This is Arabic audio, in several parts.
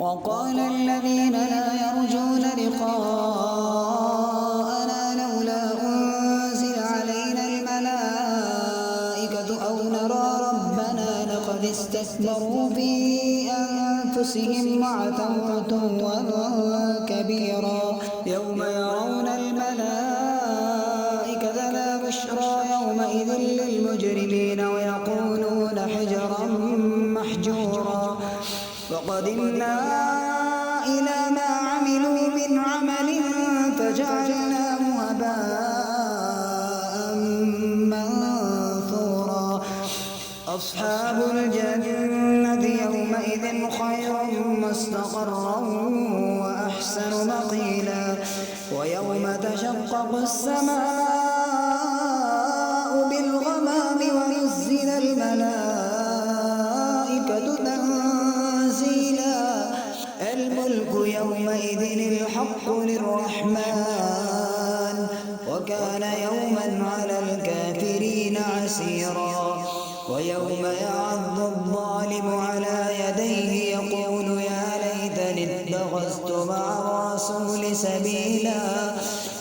وقال الذين لا يرجون لقاءنا لولا أنزل علينا الملائكة أو نرى ربنا لقد استكبروا في أنفسهم وعتوا عتوا كبيرا يوم يرون الملائكة لا بشرى يومئذ للمجرمين ويقولون حجرا محجورا وقدمنا إلى ما عملوا من عمل فجعلناه هباء منثورا أصحاب الجنة يومئذ خير مستقرا وأحسن مقيلا ويوم تشقق السماء بالغمام ونزل الملائكة تنزيلا الملك يومئذ الحق للرحمن وكان يوما على الكافرين عسيرا ويوم يعض الظالم على يديه يقول يا ليتني اتخذت مع الرسول سبيلا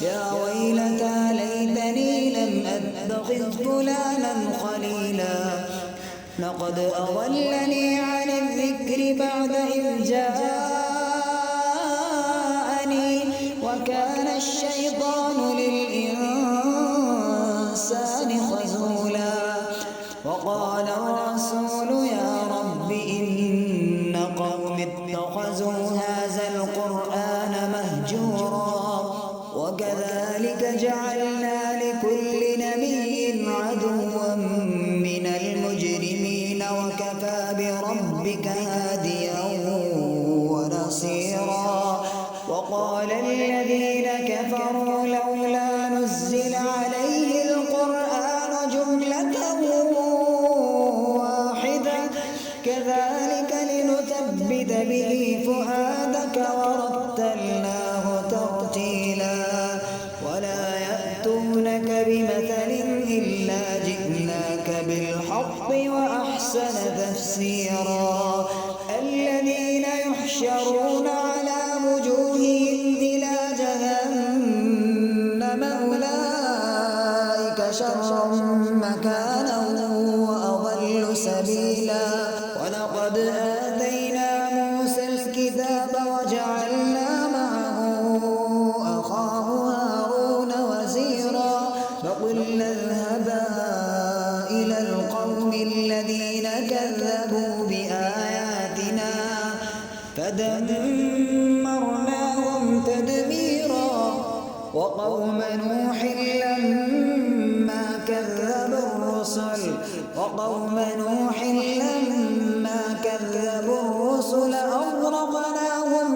يا ويلتى ليتني لم أتخذ فلانا خليلا لقد أضلني عن الذكر بعد إذ جاءني وكان الشيطان للإنسان خذولا وقال الرسول يا رب إن قوم اتخذوا هذا القرآن مهجورا وكذلك جعلنا لكل نبي عدوا من المجرمين وكفى بربك هاديا ونصيرا وقال الذين كفروا لولا نزل عليه القرآن جملة واحدة كذلك لنثبت به فؤادك ورتلناه ترتيلا ولا يأتونك بمثل إلا جئناك بالحق وأحسن تفسيرا الذين يحشرون على وجوههم إلى جهنم أولئك شر مكانا وأضل سبيلا ولقد آتينا موسى الكتاب وجعلنا معه أخاه هارون وزيرا فقلنا اذهبا إلى القوم الذين كذبوا بآياتنا فدمرناهم تدميرا وقوم نوح لما كذبوا الرسل أغرقناهم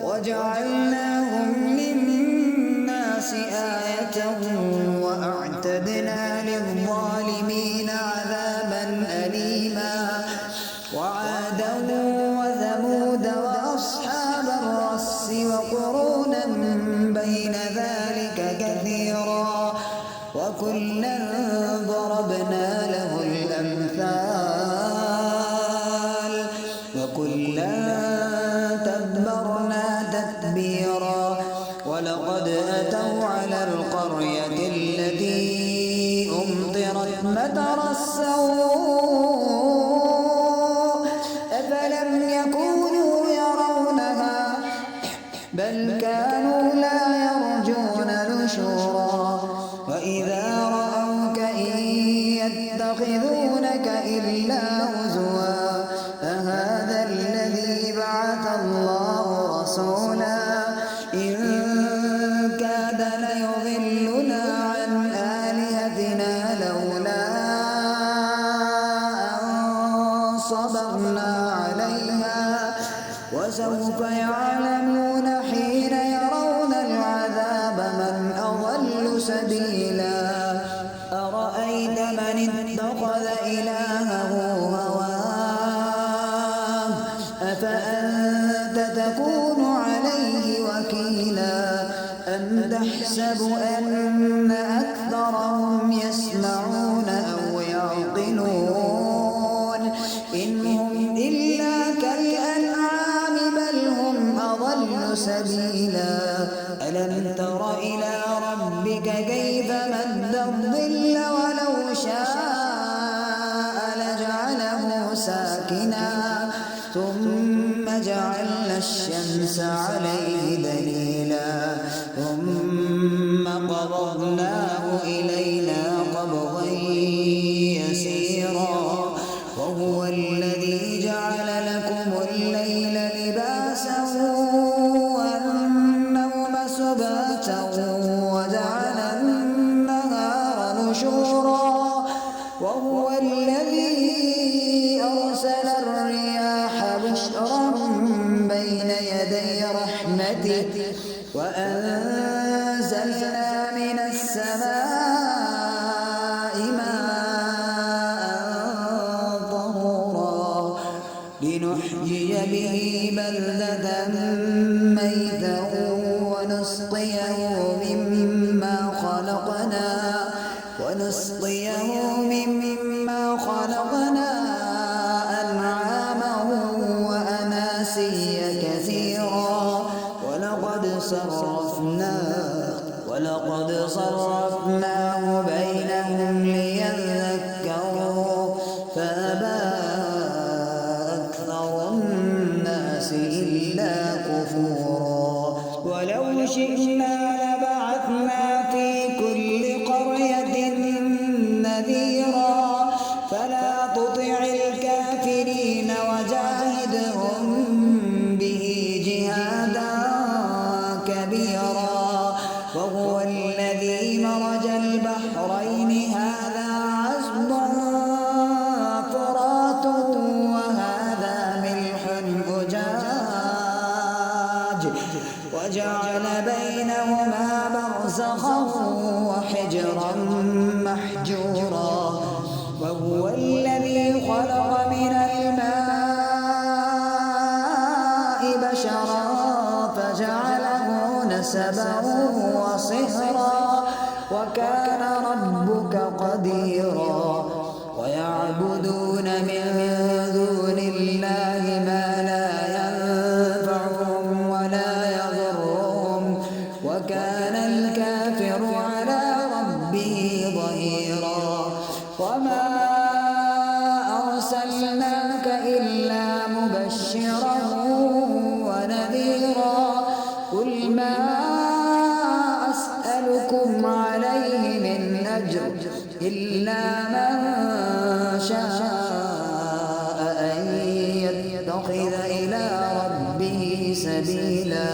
وجعلناهم للناس آية وأعتدنا للظالمين عذابا أليما وعادا وثمود وأصحاب الرس وقرونا بين ذلك كثيرا وكلا ضربنا له الأمثال وكلا تبرنا تتبيرا ولقد أتوا على القرية التي أمطرت مطر السوء أفلم يكونوا يرونها بل كانوا لا يرجون نشورا وإذا رأوك إن يتخذونك إلا هزوا أهذا الذي بعث الله رسولا إن كاد ليضلنا عن آلهتنا لولا أن صبرنا عليها وسوف يعلمون حين يرون العذاب من أضل سبيلا أرأيت من اتخذ إلهه هواه أفأنت تكون عليه وكيلا أم تحسب أن أكثرهم يسمعون أو يعقلون سبيلا ألم تر إلى ربك كيف مد الظل ولو شاء لجعله ساكنا ثم جعلنا الشمس عليه دليلا ثم قبضناه إلينا قبضا يسيرا وهو الذي جعل لكم الليل لباسا والنوم سباتا وجعل النهار نشورا وهو الذي أرسل الرياح بشرا بين يدي رحمته وأنزلنا من السماء ماء طهورا لنحيي به بلدة ميتا ونسقيه مما خلقنا أنعاما وأناسيا كثيرا ولقد صرفناه بينهم ليذكروا فأبى أكثر الناس إلا كفورا ولو شئنا لبعثنا في كل قرية نذيرا فلا تطع الكافرين وجاهدهم به جهادا كبيرا وهو الذي مرج البحرين هذا عذب فرات وهذا ملح أجاج وجعل بينهما برزخا وحجرا محجورا وهو الذي خلق من الماء بشرا فجعله نسبا وصهرا وكان ربك قديرا ويعبدون من دون الله ما لا ينفعهم ولا يضرهم وكان الكافر على ربه ظهيرا وما أرسلناك إلا مبشرا ونذيرا قل ما أسألكم عليه من أجر إلا من شاء أن يتخذ إلى ربه سبيلا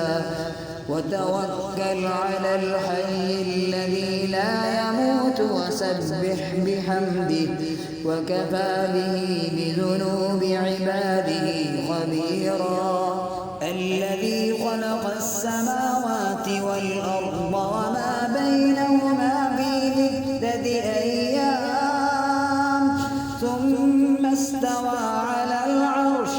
وتوكل على الحي الذي لا يموت وسبح بحمده وكفى به بذنوب عباده خبيرا الذي خلق السماوات والأرض وما بينهما في 6 أيام ثم استوى على العرش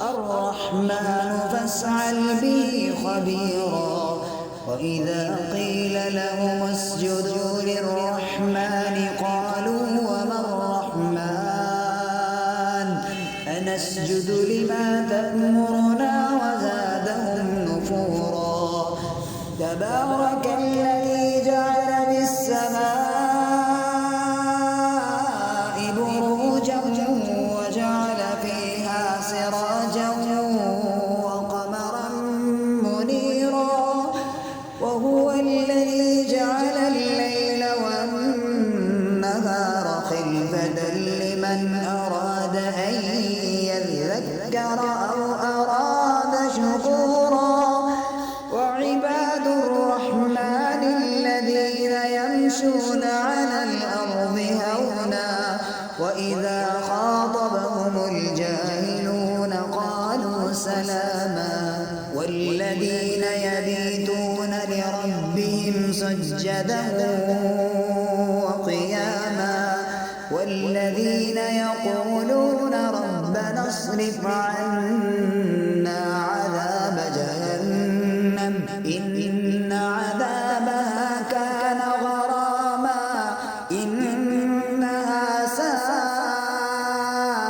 الرحمن فاسأل به خبيرا وإذا قيل لهم اسجدوا للرحمن قالوا وما الرحمن أنسجد لما تأمرنا وزادهم نفورا تبارك الذي جعل بالسماء بروجا وجعل فيها سراجا وقمرا منيرا وهو الذي جعل الليل والنهار خلفة لمن أراد أن يذكر أو أراد شكورا وعباد الرحمن الذين يمشون على الأرض هونا وإذا خاطبهم الجاهلون قالوا سلاما والذين يبيتون لربهم سجدا وقياما والذين يقولون ربنا اصرف عنا عذاب جهنم إن عذابها كان غراما إنها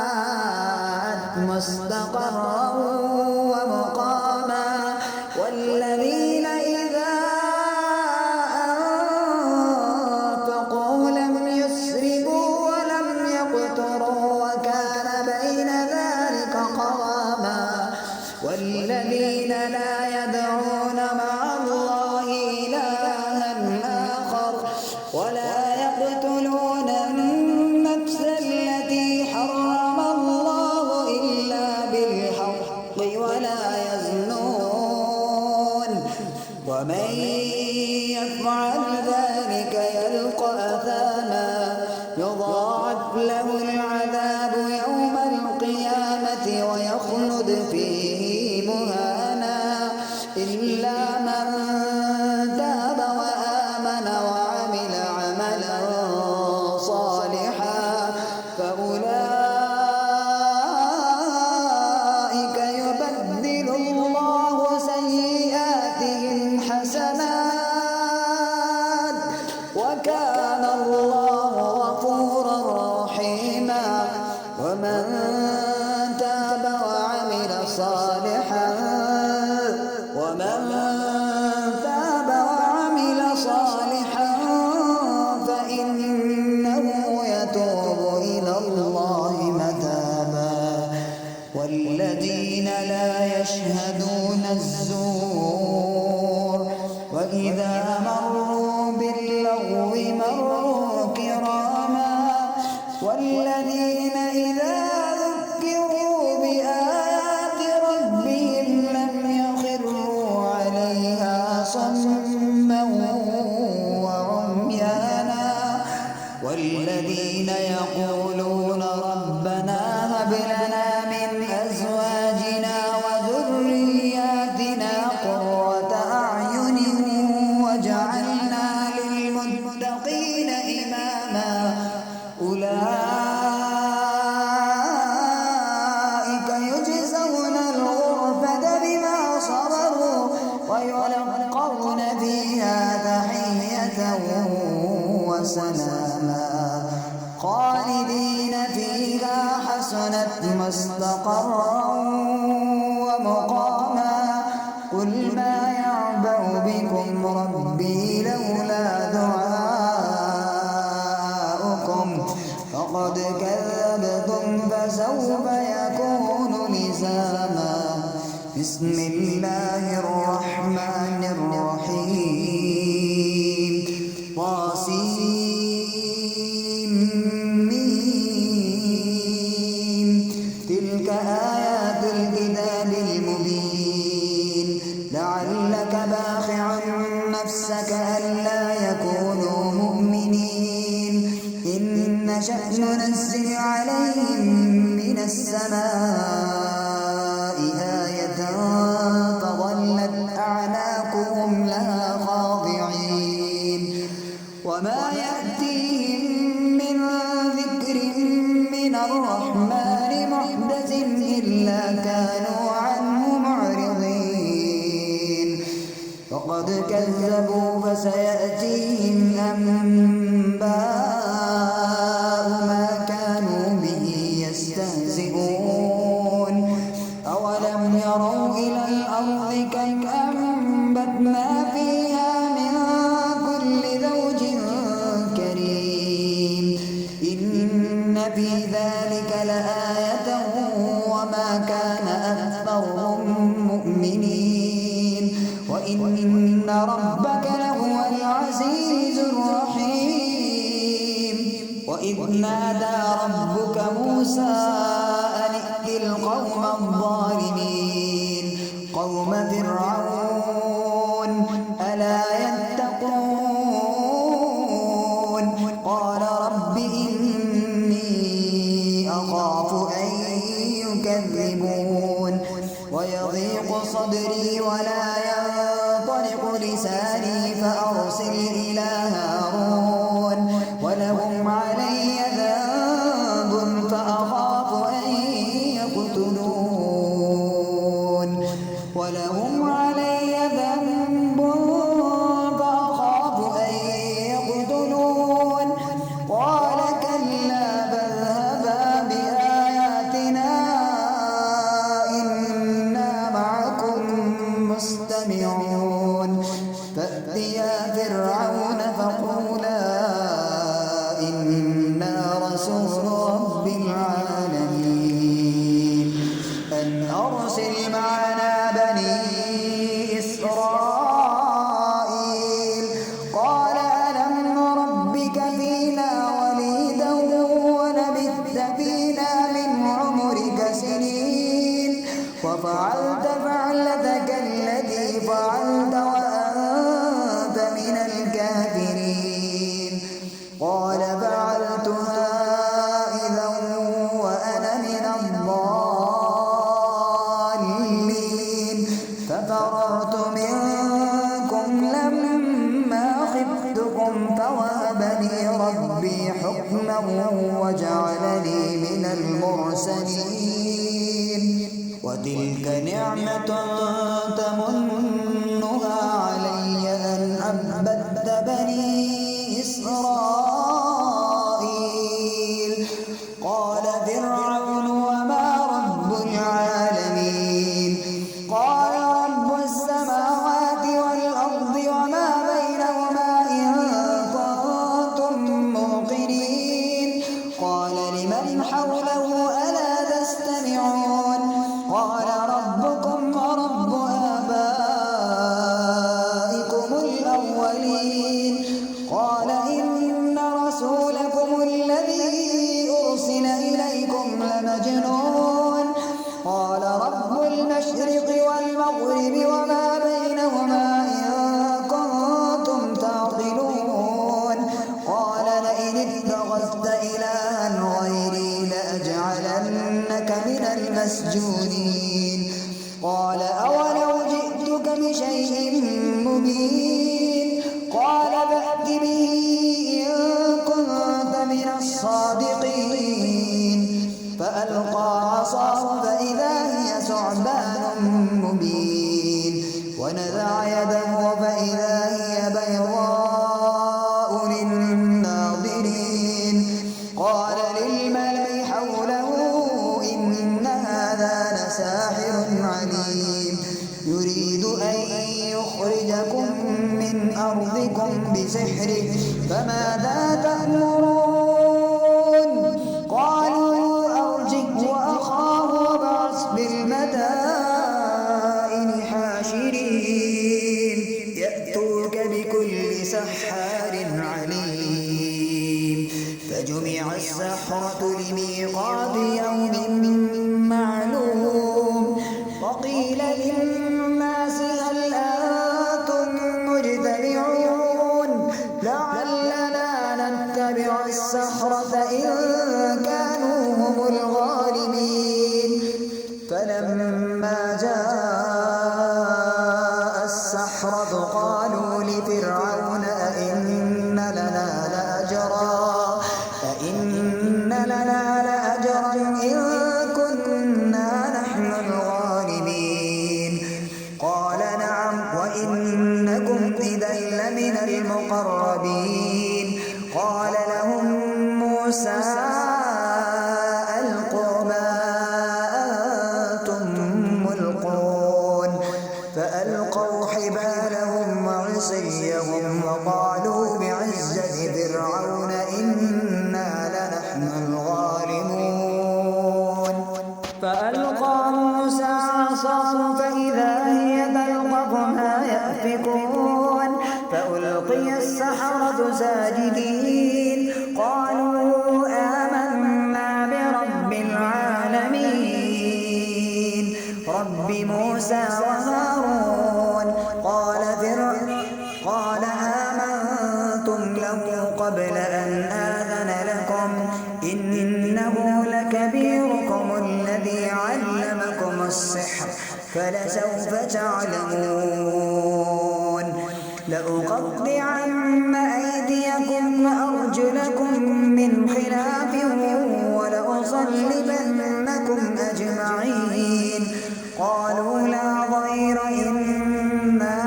ساءت مستقرا ومقاما ومن تاب وعمل صالحا فإنه يتوب إلى الله متابا والذين لا يشهدون الزور وإذا مروا باللغو مروا كراما والذين إذا ذكروا بآيات ربهم لم يخروا عليها صما وعميانا والذين يقولون ربنا هب لنا من أزواجنا وذرياتنا قرة أعين واجعلنا للمتقين إماما أولئك يجزون الغرفة بما صبروا ويلقون فيها تحية وسلاما خالدين فيها حسنت مستقرا ومقاما قل ما يعبأ بكم ربي لولا دعاؤكم فقد كذبتم فسوف يكون لزاما بسم الله الرحمن الرحيم طاسيم تلك آيات الكتاب المبين لعلك باخع نفسك ألا يكونوا مؤمنين إن نشأ ننزل عليهم من السماء آية فظلت أعناقهم لها خاضعين وما يأتيهم من ذكر من الرحمن محدث إلا كانوا عنه معرضين فقد كذبوا فسيأتيهم أنباء ما كانوا به يستهزئون أولم يروا إلى الأرض كم أنبتنا فيها من كل زوج كريم إن في ذلك لآية وما كان أكثرهم مؤمنين وإن ربك لهو العزيز الرحيم وإذ نادى ربك موسى أن ائت القوم الظالمين قوم فرعون ألا يتقون قال رب إني أخاف أن يكذبون ويضيق صدري ولا ينطلق لساني فأرسل إلى هارون ولهم علي ذنب فأخاف أن يقتلون ولهم علي ذنب فأخاف أن يقتلون قال كلا بل اذهبا بآياتنا إنا معكم مستمعون فأتيا فرعون فقولا إنا رسول رب العالمين أن أرسل معنا بني إسرائيل قال ألم نربك فينا وليدا ولبثت فينا من عمرك سنين وفعلت فعلتك التي فعلت وأنت من الكافرين قال فعلتها إذا وأنا من الضالين ففررت منكم لما خفتكم فوهب لي ربي حكما وجعلني من المرسلين وتلك نعمة تمنها علي أن عبدت بني إسرائيل قال فرعون حوله ألا تستمعون قال ربكم ورب آبائكم الأولين قال إن رسولكم الذي أرسل إليكم لمجنون قال رب المشرق والمغرب وما بينهما إن كنتم تعقلون قال لئن اتخذت إلها غيري لأجعلنك من المسجونين قال أولو جئتك بشيء مبين قال فأت به إن كنت من الصادقين فألقى عصاه فإذا هي ثعبان مبين ونزع يده فإذا هي بيضاء للناظرين قال للملأ حوله إن هذا لساحر عليم يريد أن يخرجكم من أرضكم بسحره فماذا تأمرون قالوا أرجه وأخاه وابعث بالمدائن حاشرين يأتوك بكل سحار عليم فجمع السحرة لميقات يوم معلوم وقيل للناس هل أنتم مجتمعون لعلنا نتبع السحرة إن كانوا هم الغالبين فلما جاء السحرة قالوا لفرعون أئن لنا لأجرا إن كنا نحن الغالبين قال نعم وإنكم إذا لمن المقربين قال لهم موسى ألقوا ما أنتم ملقون فألقوا حبالهم وعصيهم وقالوا بعزة فرعون إنا لنحن الغالبون فألقى موسى عصاه فإذا هي تلقف ما يأفكون فألقي السحرة ساجدين قالوا آمنا برب العالمين رب موسى وهارون قال آمنتم له قبل أن آذن لكم إنه لكبيركم الذي علمكم السحر فلسوف تعلمون لأقطعن أيديكم وأرجلكم من خلاف ولأصلبنكم أجمعين قالوا لا ضير إنا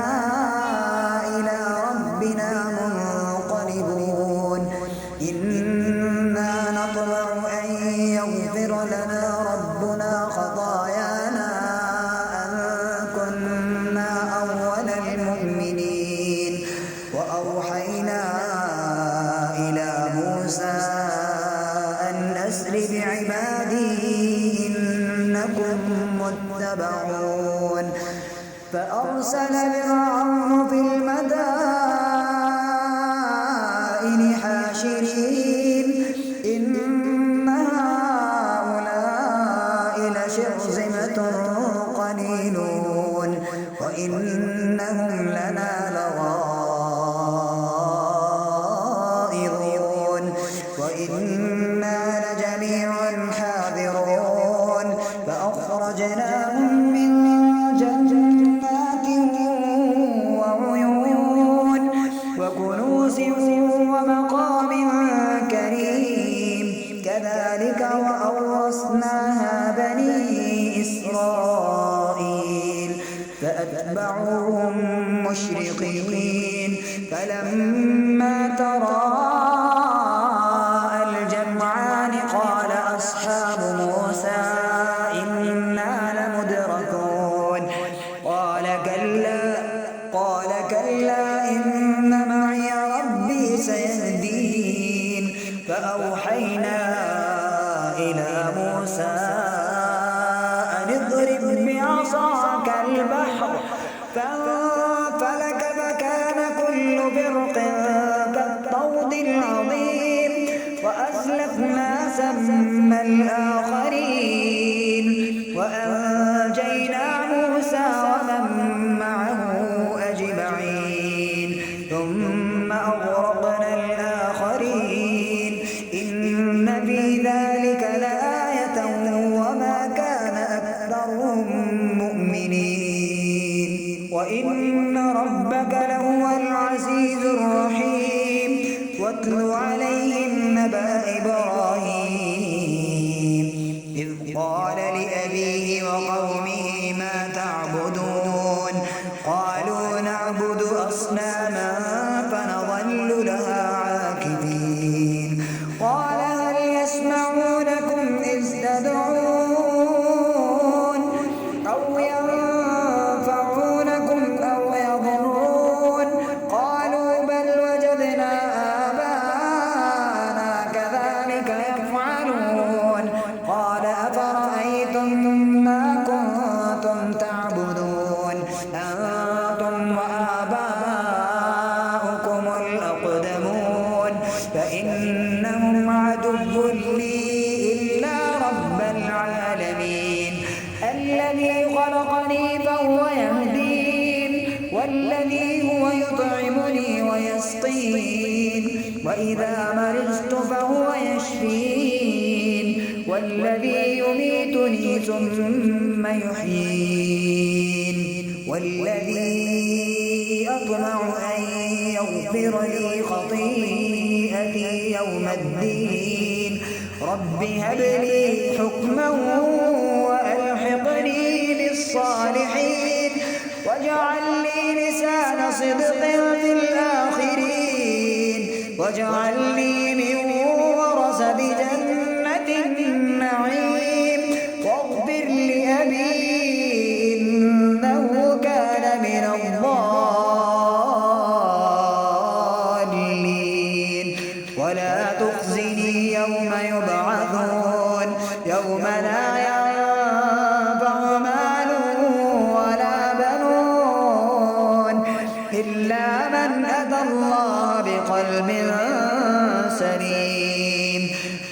إلى ربنا منقلبون إنا نطمع أن يغفر لنا ربنا خطايانا أن كنا أول المؤمنين وأوحينا إلى موسى أن أسر بعبادي إنكم متبعون فأرسل فرعون في المدائن حاشرين إن هؤلاء لشرذمة قليلون وإنهم لنا لغائظون وإنا لجميع حاذرون فأخرجناهم من جنات وعيون وكنوز ومقام كريم كذلك وأورثناها بني إسرائيل فأتبعوهم مشرقين فلما تراءى الجمعان قال أصحاب موسى إنا لمدركون قال كلا إن معي ربي سيهدين فأوحينا إلى بعصاك البحر فانفلق فكان كل فرق كالطود العظيم وأزلفنا ثم الآخرين وأنجينا موسى ومن معه أجمعين ثم أغرقنا الآخرين إن في ذلك لآية وما كان أكثرهم مؤمنين وإن ربك لهو العزيز الرحيم واتل عليهم نبأ إبراهيم إذ قال لأبيه وقومه ما تعبدون قالوا نعبد أصناما فنظل لها عاكفين قال هل يسمعونكم إذ تدعون أو ينفعونكم أو يضرون قالوا بل وجدنا آباءنا كذلك يفعلون قال أفرأيتم ما كنتم تعبدون أنتم وآباؤكم الأقدمون فإنهم عدو لي إلا رب العالمين الذي خلقني فهو يهدين والذي هو يطعمني ويسقين وإذا مرضت فهو يشفين والذي يميتني ثم يحيين والذي أطمع أن يغفر لي خطيئتي يوم الدين رب هب لي حكما وألحقني بالصالحين واجعل لي لسان صدق في الآخرين واجعلني من ورثة جنة النعيم واغفر لأبي إنه كان من الضالين ولا تخزني يوم يبعثون يوم لا ينفع مال ولا بنون إلا من أتى الله بقلب سليم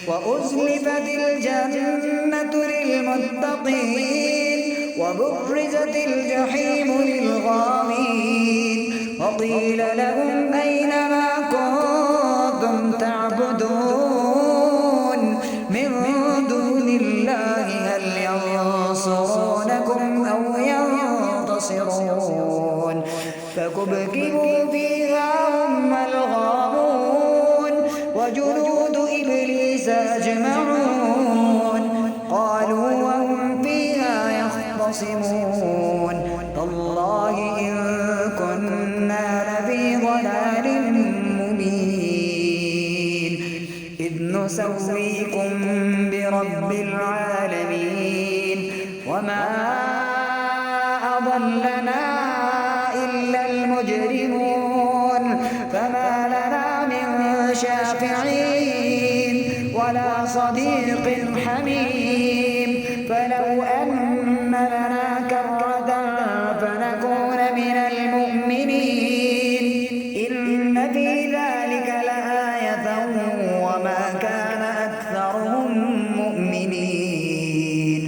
وأزلفت الجنة للمتقين وبرزت الجحيم للغاوين وقيل لهم أين ما كنتم تعبدون من دون الله هل ينصرونكم أو ينتصرون فكبكبوا فيها هم الغاوون وجنود إبليس أجمعون قالوا وهم فيها يختصمون تالله إن كنا لفي ضلال مبين إذ نسويكم برب العالمين وما أضلنا إلا المجرمون فما لنا من شافعين ولا صديق حميم فلو أن لنا كرة فنكون من المؤمنين إن في ذلك لآية وما كان أكثرهم مؤمنين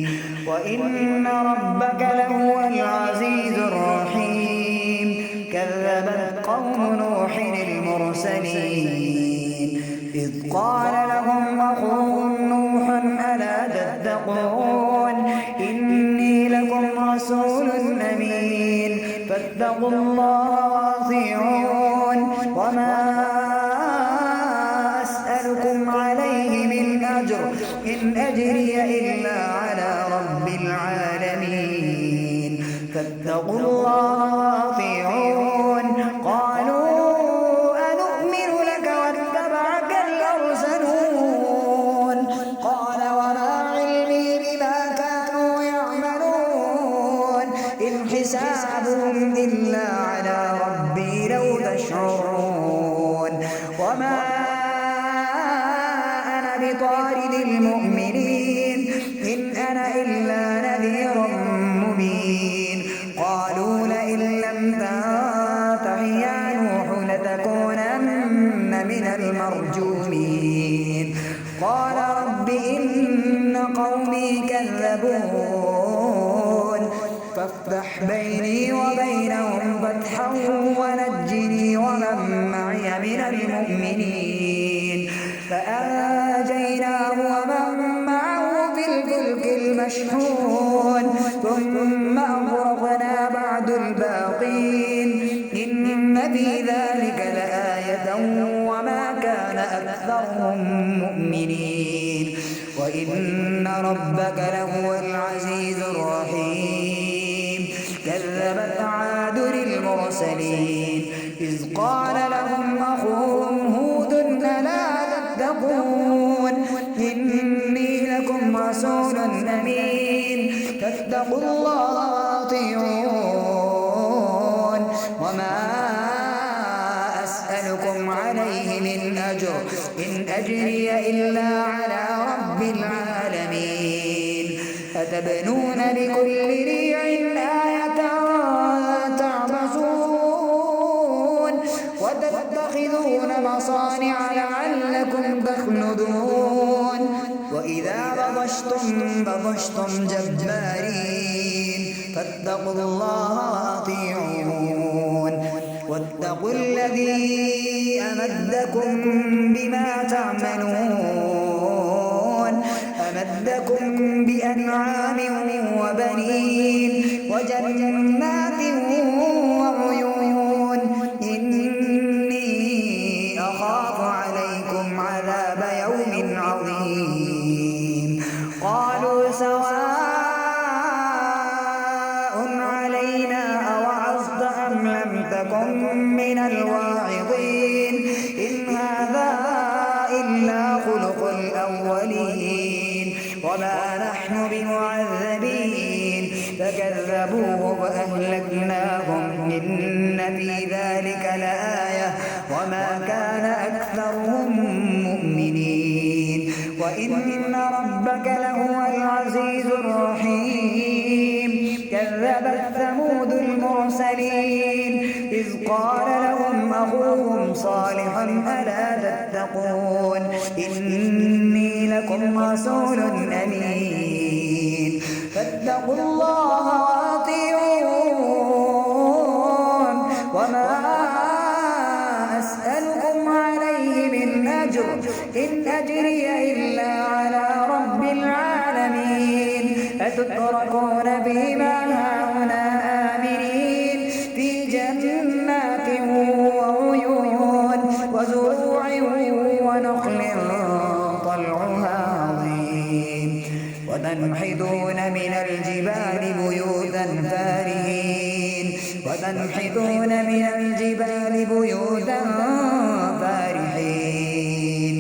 وإن ربك لهو العزيز الرحيم كذبت قوم نوح المرسلين إذ قال لهم أخوهم نوح ألا تتقون إني لكم رسول أمين فاتقوا الله وأطيعون وما أسألكم عليه من أجر إن أجري إلا على رب العالمين فاتقوا الله وأطيعون قالوا أنؤمن لك واتبعك الأرذلون قال وما علمي بما كانوا يعملون إن حسابهم إلا على ربي لو تشعرون وما أنا بطارد المؤمنين إن أنا إلا نذير مبين مرجومين قال رب إن قومي كذبون فافتح بيني وبينهم فتحا ونجني ومن معي من المؤمنين فأنجيناه ومن معه في الفلك المشحون ثم أغرقنا بعد الباقين إن في ذلك لآية وما كان أكثرهم مؤمنين وإن ربك لهو العزيز الرحيم كذبت عاد للمرسلين إذ قال لهم أخوهم هود ألا تتقون إني لكم رسول أمين فاتقوا الله وأطيعون وما أسألكم عليه من أجر إن أجري إلا على رب العالمين أتبنون بكل ريع آية تعبثون وتتخذون مصانع لعلكم تخلدون وإذا بطشتم جبارين فاتقوا الله وأطيعون واتقوا الذي أمدكم بما تعملون أمدكم بأنعام وبنين وجنات وعيون إني أخاف عليكم عذاب يوم عظيم قالوا سواء علينا أوعظت أم لم تكن من الواعظين إن هذا إلا خلق الأولين وما نحن بمعذبين فكذبوه فأهلكناهم إن في ذلك لآية وما كان أكثرهم مؤمنين وإن ربك لهو العزيز الرحيم كذبت ثمود المرسلين إذ قال لهم أخوهم صالح ألا تتقون إني لكم رسول أمين فاتقوا الله وأطيعون وما أسألكم عليه من أجر إن أجري إلا على رب العالمين أتتركون بما هاهنا آمنين في جنات وعيون وزروع ونخل طلعها عظيم وتنحتون من الجبال بيوتا فارهين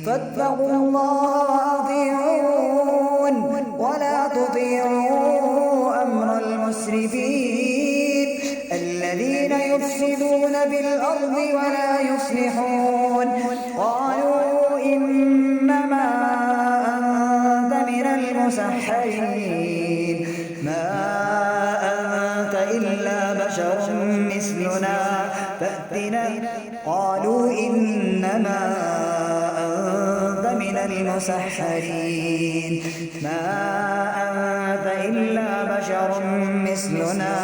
فاتقوا الله وأطيعون ولا تطيعوا أمر المسرفين الذين يفسدون بالأرض ولا يصلحون قالوا إنما أنت من المسحرين ما أنت إلا بشر مثلنا فأتنا قالوا إنما أنت من المسحرين ما أنت إلا بشر مثلنا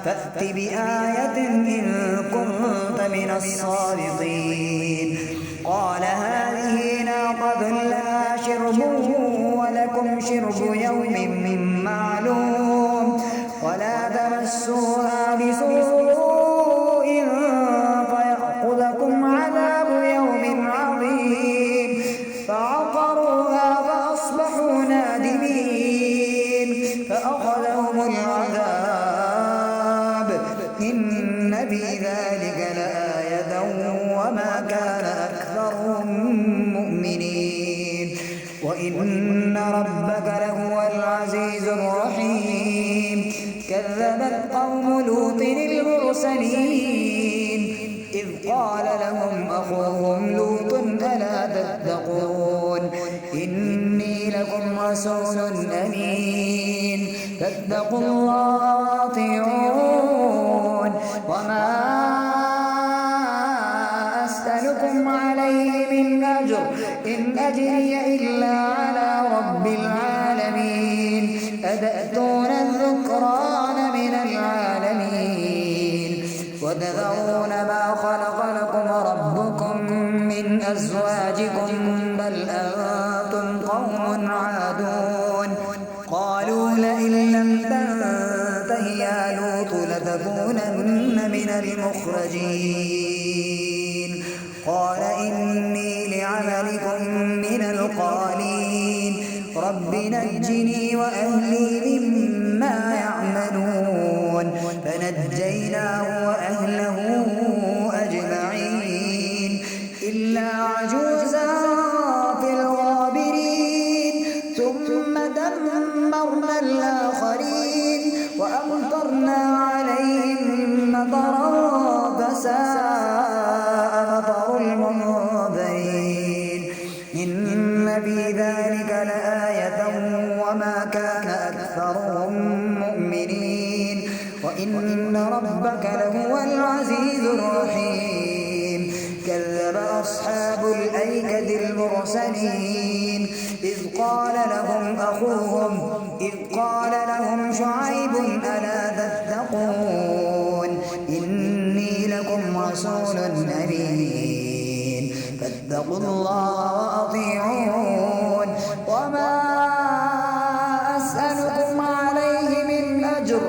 فأت بآية إن كنت من الصادقين قال هذه ناقة لها شرب ولكم شرب يوم معلوم ولا تمسوها بسوء فيأخذكم عذاب يوم عظيم فعقروها فأصبحوا نادمين فأخذهم العذاب إن في ذلك لآية وما كان أكثرهم مؤمنين وإن ربك لهو العزيز الرحيم كذبت قوم لوط المرسلين إذ قال لهم أخوهم لوط ألا تتقون إني لكم رسول أمين فاتقوا الله وأطيعون وما أسألكم عليه من أجري إلا على رب العالمين أتأتون الذكران من العالمين وتذرون ما خلق لكم ربكم من أزواجكم بل أنتم قوم عادون قالوا لئن لم تنته يا لوط لتكونن من المخرجين قال إني لعملكم من القالين رب نجني وأهلي مما يعملون فنجيناه وأهله أجمعين إلا عجوزا في الغابرين ثم دمرنا الآخرين وأمطرنا عليهم مطرا فساء مطر المنذرين إن في ذلك لآية وما كان أكثرهم مؤمنين وإن ربك لهو العزيز الرحيم كذب أصحاب الأيكة المرسلين إذ قال لهم شعيب ألا تتقون إني لكم رسول أمين فاتقوا الله وأطيعون وما أسألكم عليه من أجر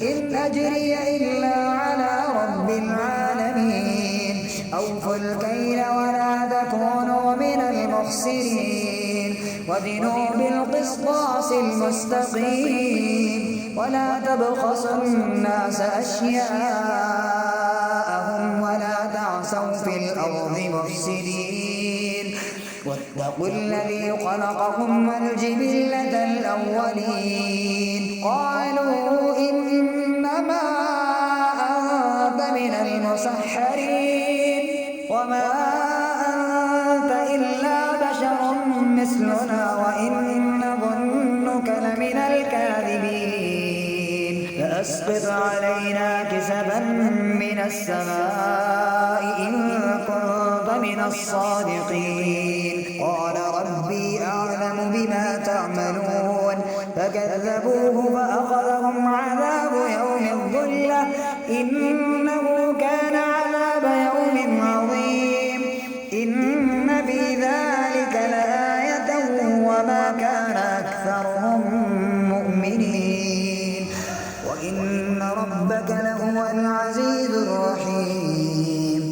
إن أجري إلا على رب العالمين أوفوا الكيل ولا تكونوا من المخسرين وزنوا بالقسطاس المستقيم ولا تبخسوا الناس أشياءهم ولا تعثوا في الأرض مفسدين واتقوا الذي خلقكم والجبلة الأولين قالوا إنما أنت من المسحرين وما أنت إلا بشر مثلنا وإن نظنك لمن الكاذبين فأسقط علينا كسفا من السماء إن كنت من الصادقين قال ربي أعلم بما تعملون فكذبوه فأخذهم عذاب يوم الظلة إنه كان عذاب يوم عظيم إن في ذلك لآية وما كان أكثرهم مؤمنين وإن ربك لهو العزيز الرحيم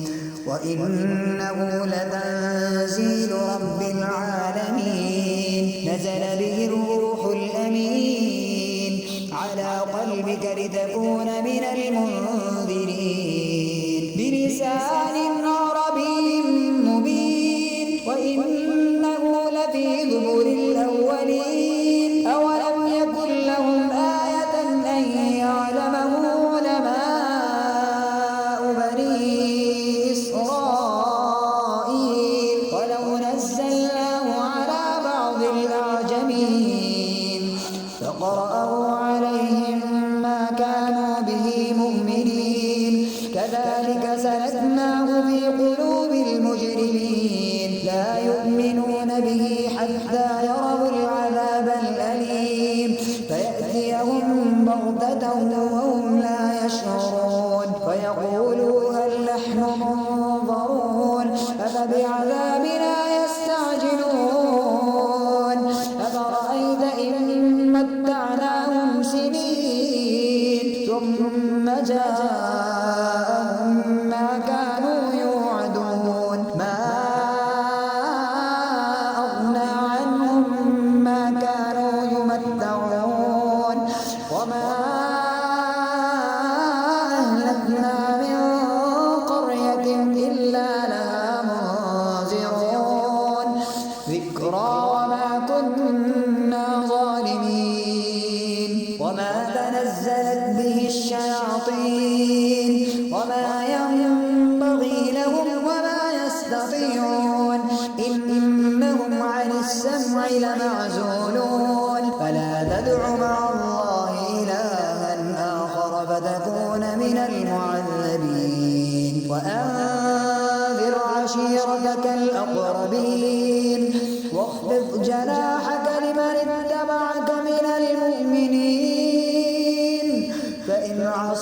وإنه لتنزيل رب العالمين نزل به الروح الأمين على قلبك لتكون من المنذرين بلسان عربي مبين وإنه لفي زبر الأولين أولم يكن لهم آية أن يعلمه علماء بني إسرائيل ولو نزلناه على بعض الأعجمين فقرأه عليهم ما كانوا به مؤمنين كذلك سلكناه في قلوب المجرمين لا يؤمنون به حتى يروا العذاب الأليم فيأتيهم بغتة وهم لا يشعرون فيقولوا هل نحن منظرون أفبعذابنا يستعجلون أفرأيت إن متعناهم سنين ثم جاءهم ما كانوا يوعدون ما أغنى عنهم ما كانوا يمتعون وما أهلكنا من قرية إلا لها منذرون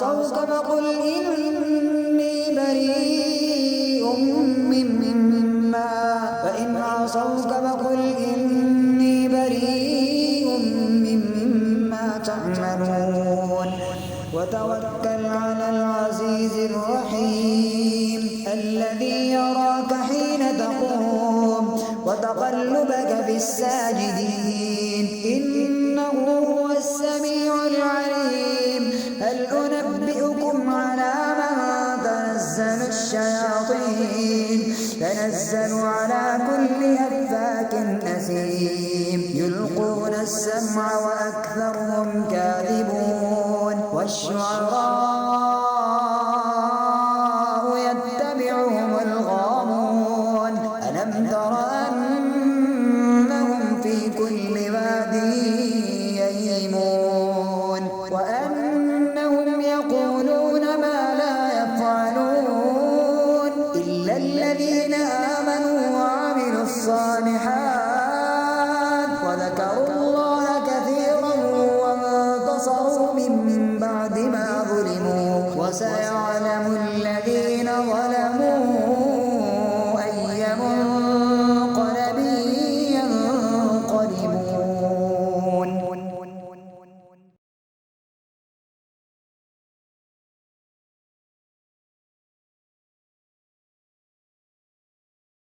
عصوك فقل إني بريء مما تعملون وتوكل على العزيز الرحيم الذي يراك حين تقوم وتقلبك في الساجدين إنه هو السميع العليم هل أنبئكم على من تنزل الشياطين تنزل على كل أفاك أثيم يلقون السمع وأكثرهم كاذبون والشعراء يتبعهم الغاوون ألم تر أنهم في كل واد يهيمون وأنهم يقولون ما لا يفعلون إلا الذين آمنوا وعملوا الصالحات وذكروا الله كثيرا وانتصروا من بعد ما ظلموا